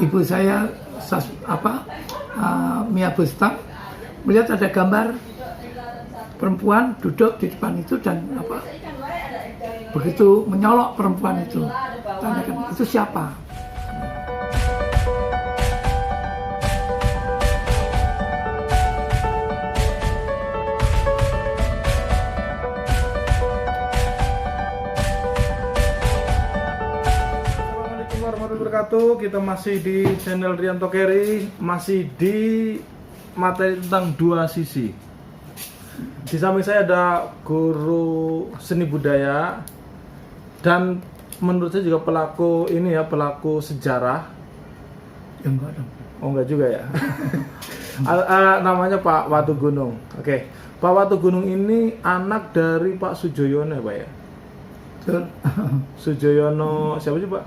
ibu saya Mia Bustang melihat ada gambar perempuan duduk di depan itu dan begitu menyolok perempuan itu, tanyakan itu siapa. Kita masih di channel Rianto Keri, masih di materi tentang dua sisi. Di samping saya ada guru seni budaya dan menurut saya juga pelaku pelaku sejarah. Ya enggak dong. Oh enggak juga ya. Namanya Pak Watugunung. Oke. Pak Watugunung ini anak dari Pak Sujoyono ya Pak ya? Betul. Sujoyono siapa sih Pak?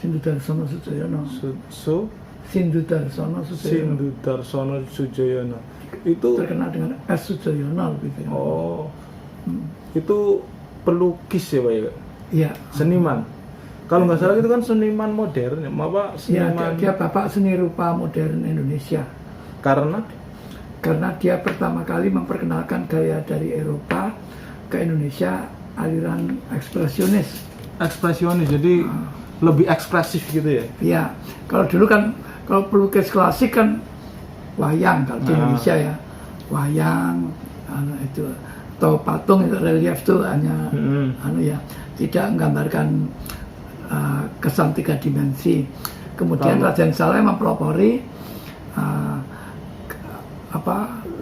Sindudarsono Sujoyono. Sindudarsono Sujoyono. Itu terkenal dengan S. Sujoyono gitu. Oh. Itu pelukis ya Pak ya? Iya. Seniman. Kalau nggak salah itu kan seniman modern, apa seniman? Dia bapak seni rupa modern Indonesia. Karena dia pertama kali memperkenalkan gaya dari Eropa ke Indonesia, aliran ekspresionis. Ekspresionis, jadi lebih ekspresif gitu ya? Iya. Kalau dulu kan, kalau pelukis klasik kan wayang kalau di Indonesia ya, wayang, itu atau patung itu relief tuh hanya tidak menggambarkan kesan 3 dimensi. Kemudian Raden Saleh mempelopori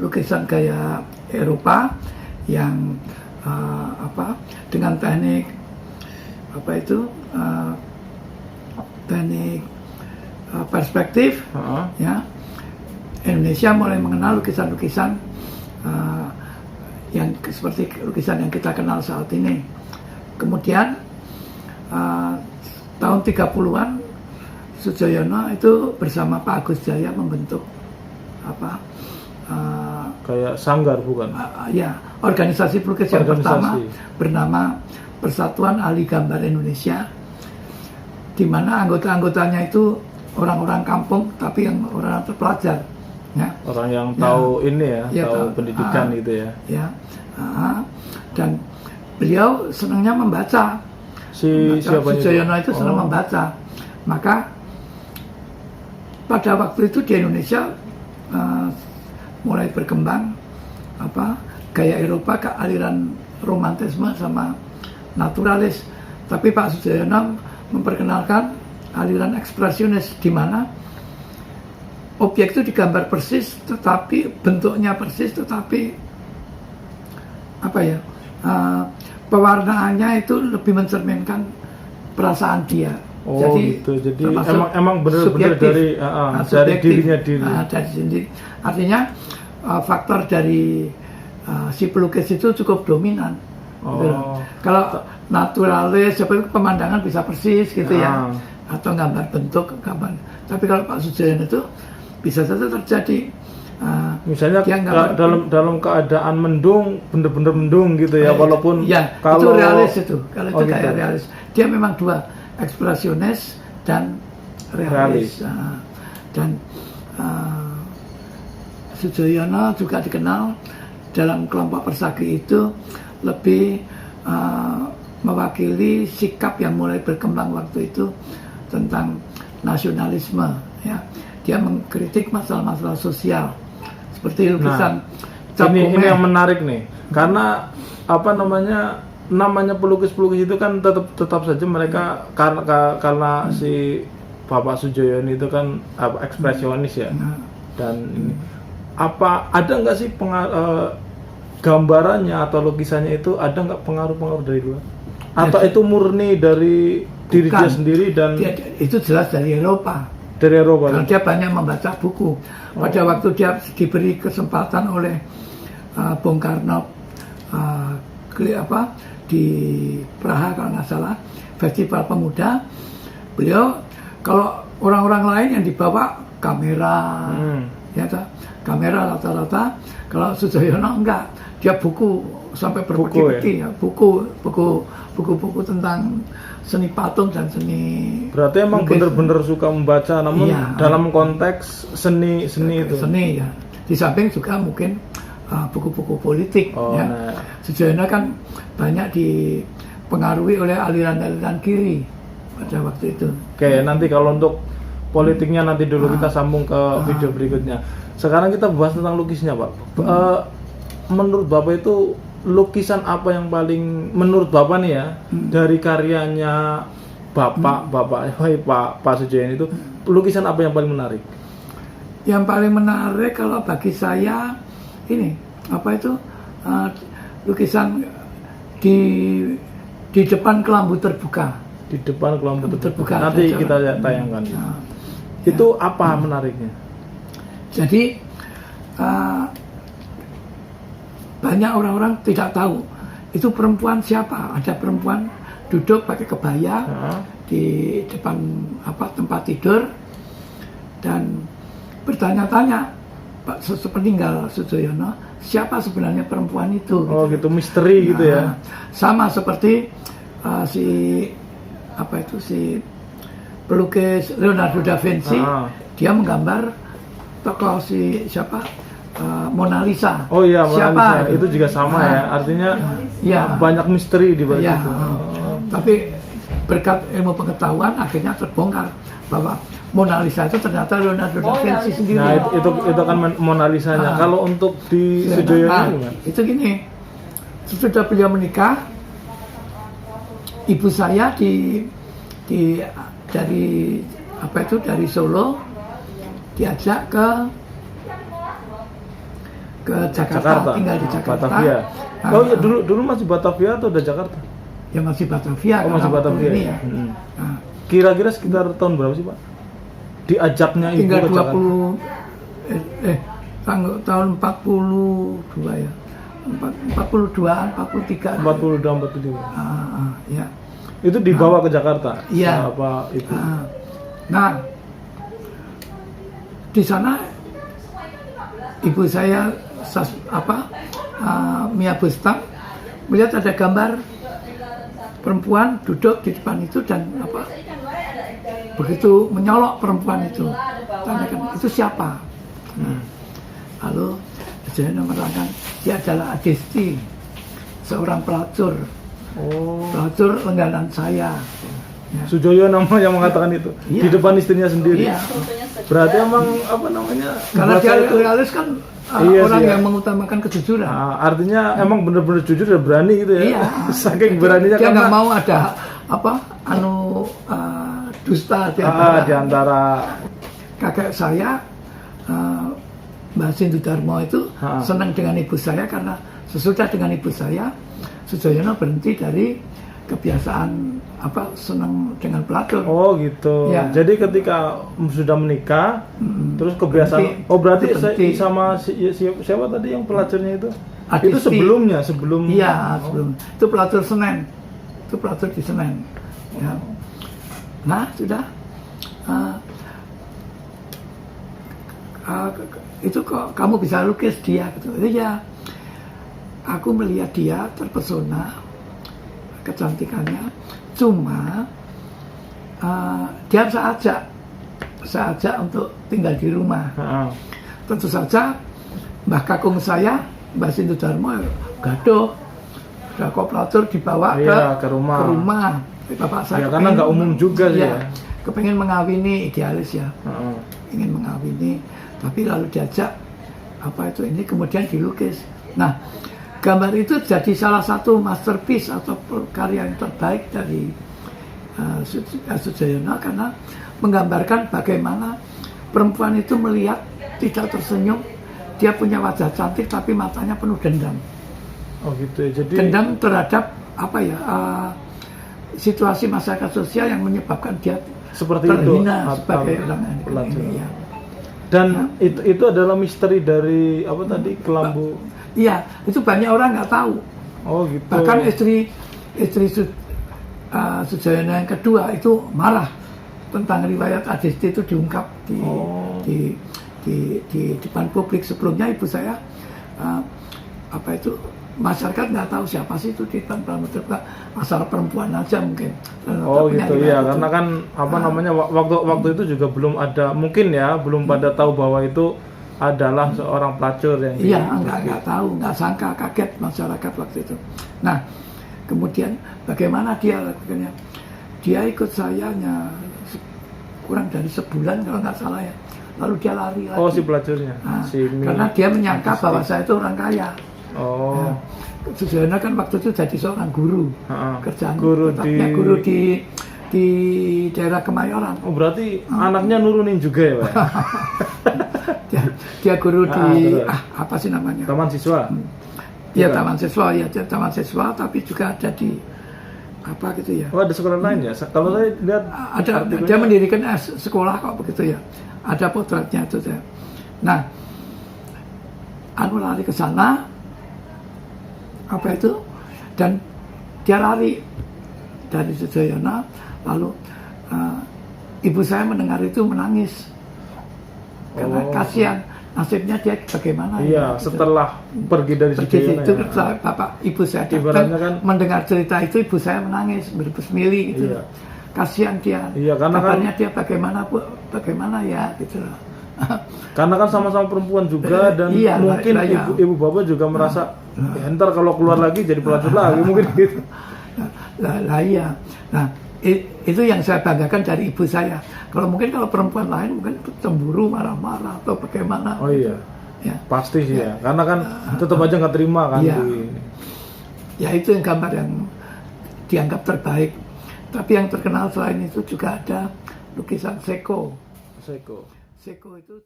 lukisan gaya Eropa yang dengan teknik teknik perspektif. Ya, Indonesia mulai mengenal lukisan-lukisan yang seperti lukisan yang kita kenal saat ini. Kemudian tahun 30-an Sujoyono itu bersama Pak Agus Jaya membentuk kayak sanggar bukan? Ya, organisasi pelukis yang pertama bernama Persatuan Ahli Gambar Indonesia, di mana anggota-anggotanya itu orang-orang kampung tapi yang orang terpelajar. Ya. Orang yang tahu tahu pendidikan gitu ya. Ya. Dan beliau senangnya membaca. Sujoyono itu senang membaca. Maka pada waktu itu di Indonesia mulai berkembang gaya Eropa ke aliran romantisme sama naturalis. Tapi Pak Sujoyono memperkenalkan aliran ekspresionis, di mana objek itu digambar persis, tetapi bentuknya persis, tetapi pewarnaannya itu lebih mencerminkan perasaan dia. Oh, jadi emang benar-benar dari dirinya diri. Dari sendiri. Artinya faktor dari si pelukis itu cukup dominan. Gitu. Kalau naturalis, pemandangan bisa persis gitu ya, atau gambar bentuk gambar. Tapi kalau Pak Sujoyono itu bisa saja terjadi. Misalnya dalam keadaan mendung, bener-bener mendung gitu ya, walaupun kalau itu realis itu, kalau itu kayak realis. Dia memang dua, ekspresionis dan realis. Dan Sujoyono juga dikenal dalam kelompok persagi itu lebih mewakili sikap yang mulai berkembang waktu itu tentang nasionalisme. Ya, dia mengkritik masalah-masalah sosial. Seperti lukisan ini yang menarik nih, karena namanya pelukis-pelukis itu kan tetap saja mereka karena si Bapak Sujoyono itu kan ekspresionis ya. Dan ini ada nggak sih gambarannya atau lukisannya itu ada nggak pengaruh-pengaruh dari luar? Atau itu murni dari diri dia sendiri dan itu jelas dari Eropa. Dari Eropa. Karena dia banyak membaca buku. Pada waktu dia diberi kesempatan oleh Bung Karno di Praha kalau nggak salah, Festival Pemuda, beliau kalau orang-orang lain yang dibawa kamera, ya toh. Kamera rata-rata, kalau Sujoyono enggak, dia buku sampai berpeti-peti ya, buku-buku tentang seni patung dan seni. Berarti emang lukis. bener-bener suka membaca, namun Iya. dalam konteks seni itu. Seni ya. Di samping juga mungkin buku-buku politik ya. Nah. Sujoyono kan banyak dipengaruhi oleh aliran-aliran kiri pada waktu itu. Oke, nanti kalau untuk politiknya nanti dulu kita sambung ke video berikutnya. Sekarang kita bahas tentang lukisnya, Pak. Menurut Bapak itu lukisan apa yang paling menurut Bapak nih ya dari karyanya Pak Sujoyono itu lukisan apa yang paling menarik? Yang paling menarik kalau bagi saya ini apa itu lukisan di depan kelambu terbuka. Di depan kelambu terbuka. terbuka. Nanti kita tayangkan. Nah, Itu apa menariknya? jadi banyak orang-orang tidak tahu itu perempuan siapa. Ada perempuan duduk pakai kebaya di depan tempat tidur dan bertanya-tanya Pak sepeninggal Sujoyono, siapa sebenarnya perempuan itu? Oh gitu, misteri gitu ya. Sama seperti si pelukis Leonardo da Vinci, dia menggambar tokoh si siapa Mona Lisa. Oh iya, Mona siapa Lisa itu juga sama ya. Artinya banyak misteri di balik itu. Tapi berkat ilmu pengetahuan akhirnya terbongkar bahwa Mona Lisa itu ternyata Leonardo da Vinci sendiri. Nah itu kan Mona Lisanya. Kalau untuk di Sujoyono gimana? Itu gini, sesudah beliau menikah, ibu saya dari Solo diajak ke Jakarta, tinggal di Jakarta. Batavia. Oh iya, dulu masih Batavia atau udah Jakarta? Ya masih Batavia. Oh masih Batavia ini ya. Nah, Kira-kira sekitar tahun berapa sih Pak? Diajaknya ibu tinggal ke Jakarta? tahun 42 ya. 42-an, 43. 42. Ya. Itu dibawa ke Jakarta. Iya. Apa itu? Nah, di sana ibu saya Mia Bustang melihat ada gambar perempuan duduk di depan itu dan begitu menyolok perempuan itu, tanyakan itu siapa. Lalu saya menerangkan dia adalah Adisti, seorang pelacur. Pelacur langganan saya. Ya. Sujoyono yang mengatakan itu di depan istrinya sendiri. Iya. Berarti emang karena dia realis kan orang yang mengutamakan kejujuran. Artinya emang benar-benar jujur dan berani gitu ya. Iya. Saking beraninya dia nggak karena mau ada dusta di antara kakek saya Mbak Sindu Darmo itu senang dengan ibu saya karena sesudah dengan ibu saya Sujoyono berhenti dari kebiasaan senang dengan pelacur. Oh gitu. Ya. Jadi ketika sudah menikah, terus kebiasaan. Berarti sama siapa tadi yang pelacurnya itu? Adisti. Itu sebelum. Iya, sebelum. Itu pelacur Senen. Itu pelacur di Senen. Ya. Nah, sudah. Itu kok kamu bisa lukis dia gitu. Iya. Aku melihat dia terpesona kecantikannya, cuma dia saya ajak untuk tinggal di rumah. Tentu saja Mbah Kakung saya, Mbah Sindu Darmo gaduh, kok pelacur dibawa ke rumah. Bapak saya karena nggak umum juga sih ya. Kepengen mengawini, idealis ya, ingin mengawini, tapi lalu diajak ini kemudian dilukis. Nah, gambar itu jadi salah satu masterpiece atau karya yang terbaik dari Sujoyono karena menggambarkan bagaimana perempuan itu melihat tidak tersenyum, dia punya wajah cantik tapi matanya penuh dendam. Oh gitu ya. Jadi dendam terhadap situasi masyarakat sosial yang menyebabkan dia seperti terhina itu sebagai orang ini. Ya. Dan itu adalah misteri dari kelambu. Iya, itu banyak orang nggak tahu. Oh gitu. Bahkan istri Sujoyono yang kedua itu marah tentang riwayat Adisti itu diungkap di di depan publik. Sebelumnya ibu saya masyarakat nggak tahu siapa sih itu di depan publik, terbuka, asal perempuan aja mungkin. Oh gitu ya, karena kan namanya waktu itu juga belum ada, mungkin ya belum pada tahu bahwa itu adalah seorang pelacur yang iya, nggak tahu, nggak sangka, kaget masyarakat waktu itu. Nah, kemudian bagaimana dia lakukannya? Dia ikut saya kurang dari sebulan kalau nggak salah ya. Lalu dia lari lagi. Oh, si pelacurnya. Nah, karena dia menyangka bahwa saya itu orang kaya. Oh. Ya, Sujoyono kan waktu itu jadi seorang guru. Kerjaan guru di daerah Kemayoran. Oh, berarti anaknya nurunin juga ya, Pak? dia guru di apa sih namanya? Taman siswa. Iya, taman siswa, ya, taman siswa, tapi juga ada di apa gitu ya. Oh, ada sekolah lain ya? Kalau saya lihat ada, dia mendirikan sekolah kok begitu ya. Ada potretnya itu ya. Nah, lari ke sana, apa itu, dan dia lari dari Sujoyono, lalu ibu saya mendengar itu menangis karena kasihan nasibnya dia bagaimana. Iya, gitu. Setelah pergi dari Sujoyono itu ya. bapak ibu saya datang kan, mendengar cerita itu, ibu saya menangis bersemili gitu. Iya. Kasihan dia. Iya, karena kabarnya dia bagaimana ya gitu loh. Karena kan sama-sama perempuan juga, dan iya, mungkin ibu bapak juga merasa ya, ntar kalau keluar lagi jadi pelacur lagi mungkin gitu. Iya. Nah, itu yang saya banggakan dari ibu saya. Kalau perempuan lain mungkin cemburu, marah-marah atau bagaimana. Oh iya. Ya. Pasti sih ya. Karena kan tetap aja nggak terima kan. Iya. Ya, itu yang gambar yang dianggap terbaik. Tapi yang terkenal selain itu juga ada lukisan Seko. Seko. Seko itu